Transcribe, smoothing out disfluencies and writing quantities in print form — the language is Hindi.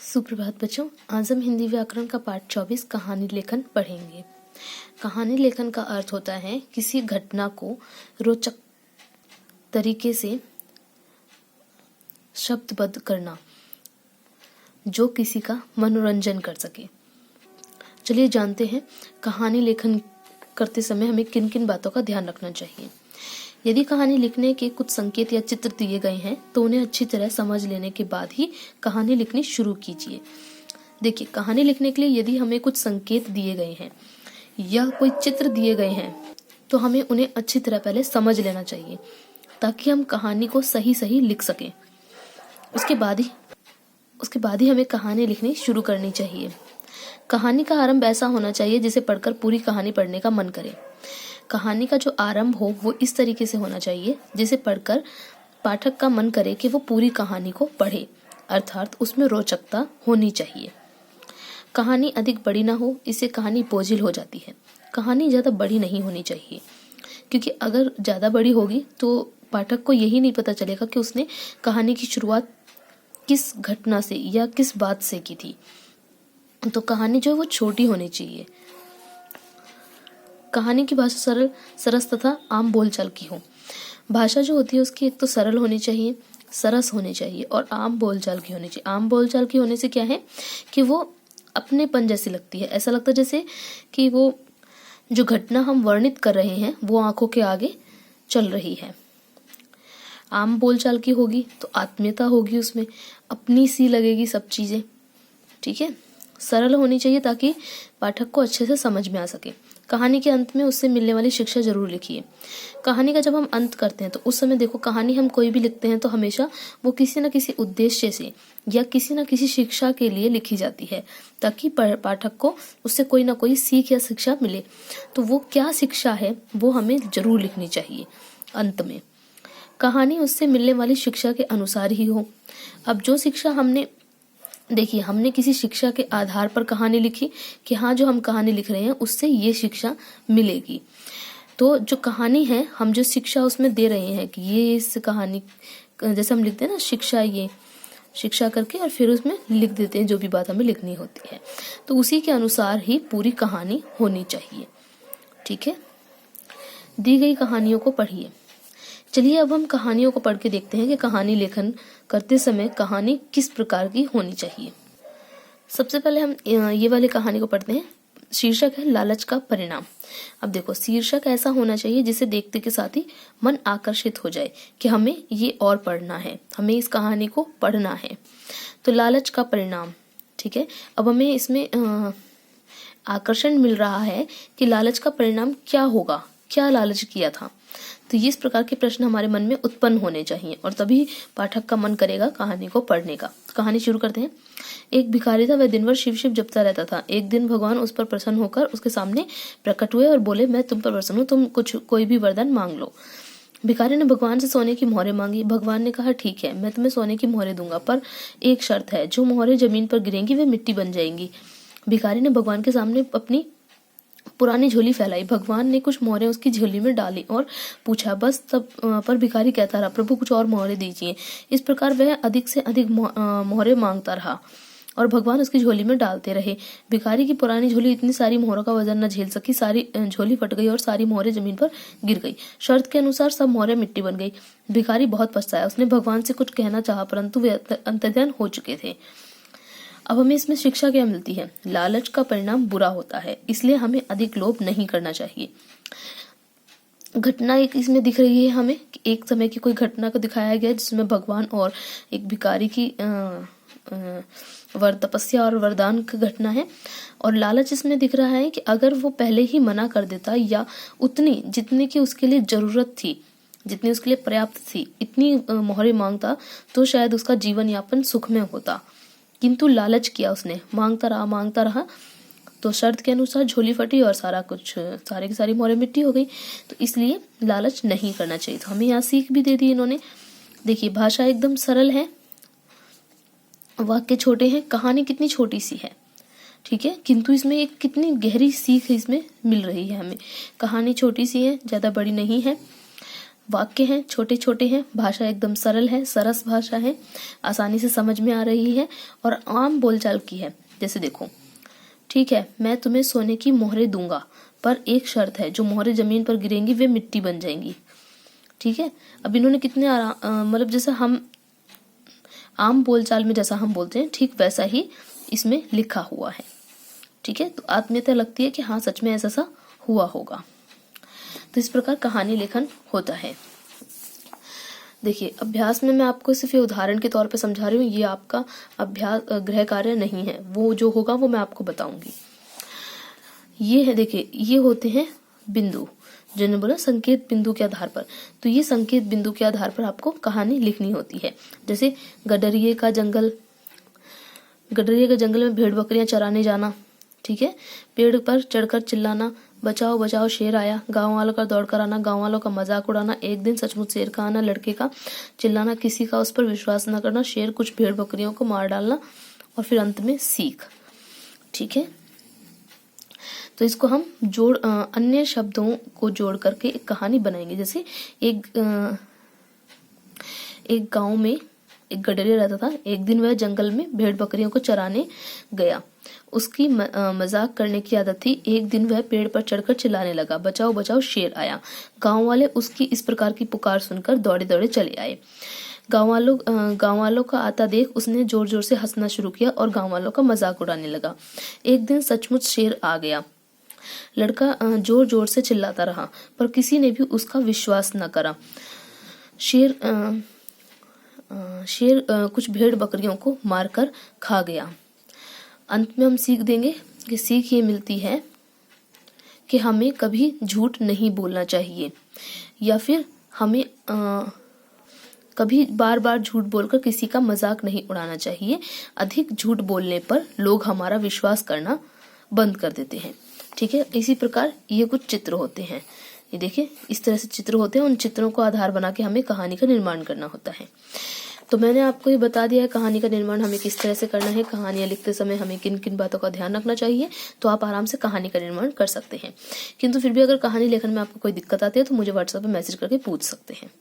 सुप्रभात बच्चों, आज हम हिंदी व्याकरण का पाठ 24 कहानी लेखन पढ़ेंगे। कहानी लेखन का अर्थ होता है किसी घटना को रोचक तरीके से शब्दबद्ध करना जो किसी का मनोरंजन कर सके। चलिए जानते हैं कहानी लेखन करते समय हमें किन किन बातों का ध्यान रखना चाहिए। यदि कहानी लिखने के कुछ संकेत या चित्र दिए गए हैं तो उन्हें अच्छी तरह समझ लेने के बाद ही कहानी लिखनी शुरू कीजिए। देखिए, कहानी लिखने के लिए यदि हमें कुछ संकेत दिए गए हैं या कोई चित्र दिए गए हैं तो हमें उन्हें अच्छी तरह पहले समझ लेना चाहिए ताकि हम कहानी को सही सही लिख सकें। उसके बाद ही हमें कहानी लिखनी शुरू करनी चाहिए। कहानी का आरंभ ऐसा होना चाहिए जिसे पढ़कर पूरी कहानी पढ़ने का मन करे। कहानी का जो आरंभ हो वो इस तरीके से होना चाहिए जिसे पढ़कर पाठक का मन करे कि वो पूरी कहानी को पढ़े, अर्थात उसमें रोचकता होनी चाहिए। कहानी अधिक बड़ी ना हो, इससे कहानी बोझिल हो जाती है। कहानी ज़्यादा बड़ी नहीं होनी चाहिए, क्योंकि अगर ज़्यादा बड़ी होगी तो पाठक को यही नहीं पता चलेगा कि उसने कहानी की शुरुआत किस घटना से या किस बात से की थी। तो कहानी जो है वो छोटी होनी चाहिए। कहानी की भाषा सरल, सरस तथा आम बोलचाल की हो। भाषा जो होती है उसकी एक तो सरल होनी चाहिए, सरस होनी चाहिए और आम बोलचाल की होनी चाहिए। आम बोलचाल की होने से क्या है कि वो अपनेपन जैसी लगती है। ऐसा लगता है जैसे कि वो जो घटना हम वर्णित कर रहे हैं वो आंखों के आगे चल रही है। आम बोलचाल की होगी तो आत्मीयता होगी, उसमें अपनी सी लगेगी सब चीजें। ठीक है, सरल होनी चाहिए ताकि पाठक को अच्छे से समझ में आ सके। कहानी के अंत में उससे मिलने वाली शिक्षा जरूर लिखिए। कहानी का जब हम अंत करते हैं तो उस समय देखो, कहानी हम कोई भी लिखते हैं तो हमेशा वो किसी न किसी उद्देश्य से या किसी न किसी शिक्षा के लिए लिखी जाती है ताकि पाठक को उससे कोई ना कोई सीख या शिक्षा मिले। तो वो क्या शिक्षा है वो हमें जरूर लिखनी चाहिए अंत में। कहानी उससे मिलने वाली शिक्षा के अनुसार ही हो। अब जो शिक्षा हमने किसी शिक्षा के आधार पर कहानी लिखी कि हाँ, जो हम कहानी लिख रहे हैं उससे ये शिक्षा मिलेगी। तो जो कहानी है, हम जो शिक्षा उसमें दे रहे हैं कि ये इस कहानी, जैसे हम लिखते हैं ना शिक्षा, ये शिक्षा करके और फिर उसमें लिख देते हैं जो भी बात हमें लिखनी होती है, तो उसी के अनुसार ही पूरी कहानी होनी चाहिए। ठीक है, दी गई कहानियों को पढ़िए। चलिए अब हम कहानियों को पढ़ के देखते हैं कि कहानी लेखन करते समय कहानी किस प्रकार की होनी चाहिए। सबसे पहले हम ये वाली कहानी को पढ़ते हैं। शीर्षक है लालच का परिणाम। अब देखो, शीर्षक ऐसा होना चाहिए जिसे देखते के साथ ही मन आकर्षित हो जाए कि हमें ये और पढ़ना है, हमें इस कहानी को पढ़ना है। तो लालच का परिणाम, ठीक है। अब हमें इसमें आकर्षण मिल रहा है कि लालच का परिणाम क्या होगा, क्या लालच किया था। तो इस प्रकार के प्रश्न हमारे मन में उत्पन्न होने चाहिए और तभी पाठक का मन करेगा कहानी को पढ़ने का। कहानी शुरू करते हैं। एक भिखारी था, वह दिन भर शिव शिव जपता रहता था। एक दिन भगवान उस पर प्रसन्न होकर उसके सामने प्रकट हुए और बोले, मैं तुम पर प्रसन्न हूँ, तुम कोई भी वरदान मांग लो। भिखारी ने भगवान से सोने की मोहरें मांगी। भगवान ने कहा, ठीक है, मैं तुम्हें सोने की मोहरें दूंगा, पर एक शर्त है, जो मोहरें जमीन पर गिरेंगी वे मिट्टी बन जाएंगी। भिखारी ने भगवान के सामने अपनी पुरानी झोली फैलाई। भगवान ने कुछ मोहरें उसकी झोली में डाली और पूछा, बस तब पर भिखारी कहता रहा, प्रभु कुछ और मोहरें दीजिए। इस प्रकार वह अधिक से अधिक मोहरें मांगता रहा और भगवान उसकी झोली में डालते रहे। भिखारी की पुरानी झोली इतनी सारी मोहरों का वजन न झेल सकी, सारी झोली फट गई और सारी मोहरें जमीन पर गिर गई। शर्त के अनुसार सब मोहरें मिट्टी बन गई। भिखारी बहुत पछताया। उसने भगवान से कुछ कहना चाहा परंतु वे अंतर्ध्यान हो चुके थे। अब हमें इसमें शिक्षा क्या मिलती है? लालच का परिणाम बुरा होता है, इसलिए हमें अधिक लोभ नहीं करना चाहिए। घटना एक इसमें दिख रही है हमें कि एक समय की कोई घटना को दिखाया गया जिसमें भगवान और एक भिखारी की तपस्या और वरदान की घटना है। और लालच इसमें दिख रहा है कि अगर वो पहले ही मना कर देता या उतनी जितने की उसके लिए जरूरत थी, जितनी उसके लिए पर्याप्त थी, इतनी मोहरें मांगता तो शायद उसका जीवन यापन सुखमय होता। किंतु लालच किया उसने, मांगता रहा तो शर्त के अनुसार झोली फटी और सारी की सारी मोहरें मिट्टी हो गई। तो इसलिए लालच नहीं करना चाहिए। तो हमें यहाँ सीख भी दे दी इन्होंने। देखिए, भाषा एकदम सरल है, वाक्य छोटे हैं, कहानी कितनी छोटी सी है, ठीक है, किंतु इसमें एक कितनी गहरी सीख इसमें मिल रही है हमें। कहानी छोटी सी है, ज्यादा बड़ी नहीं है, वाक्य हैं छोटे छोटे हैं, भाषा एकदम सरल है, सरस भाषा है, आसानी से समझ में आ रही है और आम बोलचाल की है। जैसे देखो, ठीक है, मैं तुम्हें सोने की मोहरें दूंगा, पर एक शर्त है, जो मोहरें जमीन पर गिरेंगी वे मिट्टी बन जाएंगी। ठीक है, अब इन्होंने कितने मतलब जैसा हम आम बोलचाल में जैसा हम बोलते हैं ठीक वैसा ही इसमें लिखा हुआ है। ठीक है, तो आत्मीयता लगती है कि हाँ सच में ऐसा सा हुआ होगा। तो इस प्रकार कहानी लेखन होता है। देखिए, अभ्यास में मैं आपको सिर्फ ये उदाहरण के तौर पे समझा रही हूँ, ये आपका अभ्यास गृह कार्य नहीं है, वो जो होगा वो मैं आपको बताऊंगी। ये है, देखिए, ये होते हैं बिंदु, जिन्होंने बोला संकेत बिंदु के आधार पर। तो ये संकेत बिंदु के आधार पर आपको कहानी लिखनी होती है। जैसे गडरिये का जंगल में भेड़ बकरियां चराने जाना। ठीक है, पेड़ पर चढ़कर चिल्लाना, बचाओ बचाओ शेर आया, गांव वालों का दौड़कर आना, गांव वालों का मजाक उड़ाना, एक दिन सचमुच शेर का आना, लड़के का चिल्लाना, किसी का उस पर विश्वास न करना, शेर कुछ भेड़ बकरियों को मार डालना और फिर अंत में सीख। ठीक है, तो इसको हम अन्य शब्दों को जोड़ करके एक कहानी बनाएंगे। जैसे एक गांव में एक गडरिया रहता था। एक दिन वह जंगल में भेड़ बकरियों को चराने गया। उसकी मजाक करने की आदत थी। एक दिन वह पेड़ पर चढ़कर चिल्लाने लगा, बचाओ बचाओ शेर आया। गांव वाले उसकी इस प्रकार की पुकार सुनकर दौड़े दौड़े चले आए। गांव वालों का आता देख उसने जोर जोर से हंसना शुरू किया और गांव वालों का मजाक उड़ाने लगा। एक दिन सचमुच शेर आ गया। लड़का जोर जोर से चिल्लाता रहा, पर किसी ने भी उसका विश्वास न करा। शेर कुछ भेड़ बकरियों को मारकर खा गया। अंत में हम सीख देंगे कि सीख ये मिलती है कि हमें कभी झूठ नहीं बोलना चाहिए, या फिर हमें कभी बार बार झूठ बोलकर किसी का मजाक नहीं उड़ाना चाहिए। अधिक झूठ बोलने पर लोग हमारा विश्वास करना बंद कर देते हैं। ठीक है, इसी प्रकार ये कुछ चित्र होते हैं। ये देखिए, इस तरह से चित्र होते हैं। उन चित्रों को आधार बना के हमें कहानी का निर्माण करना होता है। तो मैंने आपको ये बता दिया है कहानी का निर्माण हमें किस तरह से करना है, कहानियां लिखते समय हमें किन किन बातों का ध्यान रखना चाहिए। तो आप आराम से कहानी का निर्माण कर सकते हैं। किंतु फिर भी अगर कहानी लेखन में आपको कोई दिक्कत आती है तो मुझे व्हाट्सएप पे मैसेज करके पूछ सकते हैं।